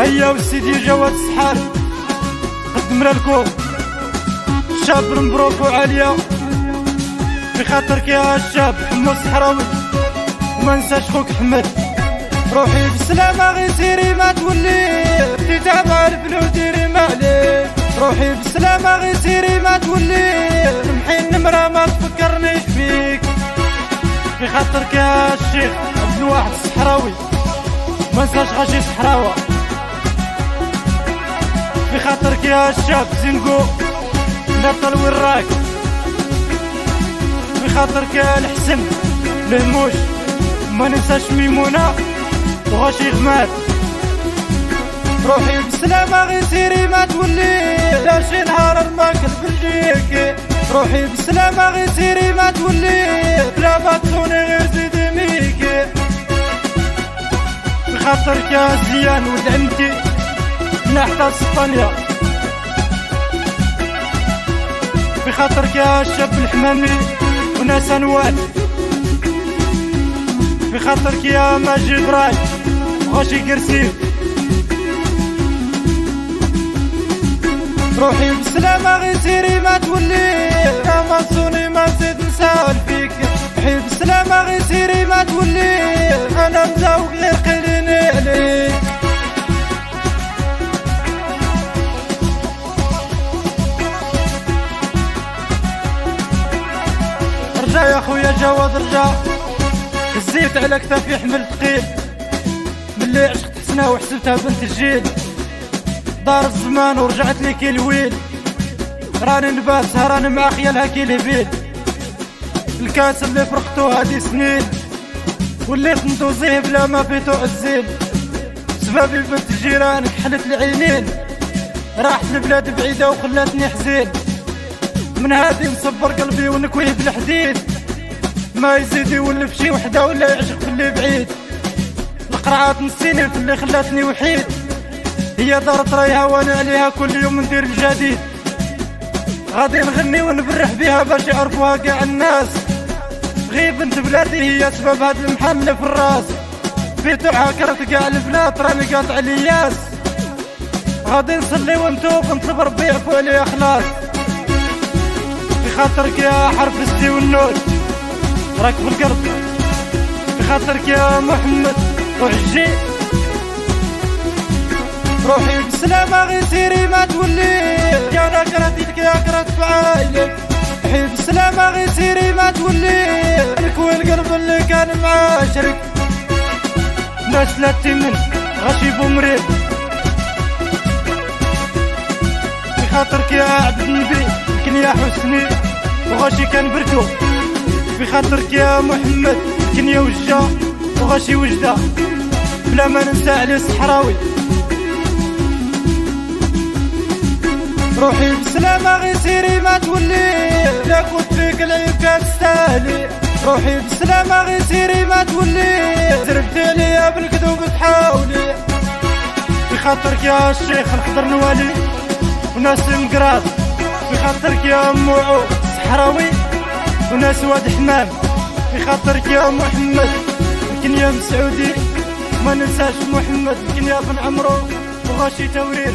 هيا وسيدي جواد الصحار قدمنا لكم الشاب مبروك وعالية في خاطرك يا الشاب حمو الصحراوي، وما نساش خوك حمد. روحي بالسلامة غير سيري ما تولي تتابع الفلوس ديري ما عليك. روحي بالسلامة غير سيري ما تولي نمحي النمرة ما تفكرنيش فيك. في خاطرك يا الشيخ عبد الواحد الصحراوي ما نساش غاشي صحراوة. في خاطرك يا الشاب زنقو نطل وين راك. في خاطرك يا الحسن لهموش ما ننساش ميمونة وغاشي غمات. روحي بالسلامة غير سيري ما تولي لا شي نهار الماكل بلجيكي. روحي بالسلامة غير سيري ما تولي بلا باتوني غير زيدي ميكي. في خاطرك يا زيان ولد عمتي من حتى اسبانيا. في خاطرك يا الشاب الحمامي وناس انوال. في خاطرك يا ماجي براي وغاشي كرسي. روحي بالسلامة غير سيري ما تولي يا منصوني ما نزيد نسال فيك. روحي بالسلامة غير سيري ما تولي انا مزوق غير قليني عليك. رجع يا خويا جواد رجع هزيت على كتافي حمل ثقيل. ملي عشقت حسنا وحسبتها بنت الجيل دار الزمان ورجعت لي كي الويل. راني نبات سهران مع خيالها كي الهبيل. الكاس اللي فرقتو هادي سنين وليت ندوزيه بلا ما فيتو عزيل. سبابي بنت جيرانك حلت العينين راحت لبلاد بعيدة وخلاتني حزين. من هادي مصبر قلبي ونكويه بالحديد ما يزيد يولف شي وحدة ولا يعشق في اللي بعيد. القرعات نسيني في اللي خلاتني وحيد. هي دارت رايها وانا عليها كل يوم ندير الجديد. غادي نغني ونبرح بيها باش يعرفوها كاع الناس. غير بنت بلادي هي سبب هاد المحن في الراس. فيتو عاكرت كاع البنات راني قاطع الياس. غادي نصلي ونتوب نطلب ربي يعفو عليا خلاص. في خاطرك يا حرف السي والنور راك في القلب. في خاطرك يا محمد وعجي. روحي بالسلامة غير سيري ما تولي يا نكرتك يا كرت فعايلك. روحي بالسلامة غير سيري ما تولي نكوي القلب اللي كان معاشرك. ناس لا تمن غاشي بومريد. في خاطرك يا عبد النبي كن يا حسني وغاشي كان بردو. في خاطرك يا محمد كن يا وجه وغاشي وجده بلا ما ننسى علي الصحراوي. روحي بالسلامة غير سيري ما تولي لا كنت فيك العيب كان تستاهلي. روحي بالسلامة غير سيري ما تولي زربتي عليا بالكذوب تحاولي. في خاطرك يا الشيخ الخضر نوالي وناس مقراض. في خاطرك يا موعو صحراوي وناس واد حمام. في خاطرك يا محمد الكنيا مسعودي ما ننساش محمد الكنيا بن عمرو وغاشي تورير.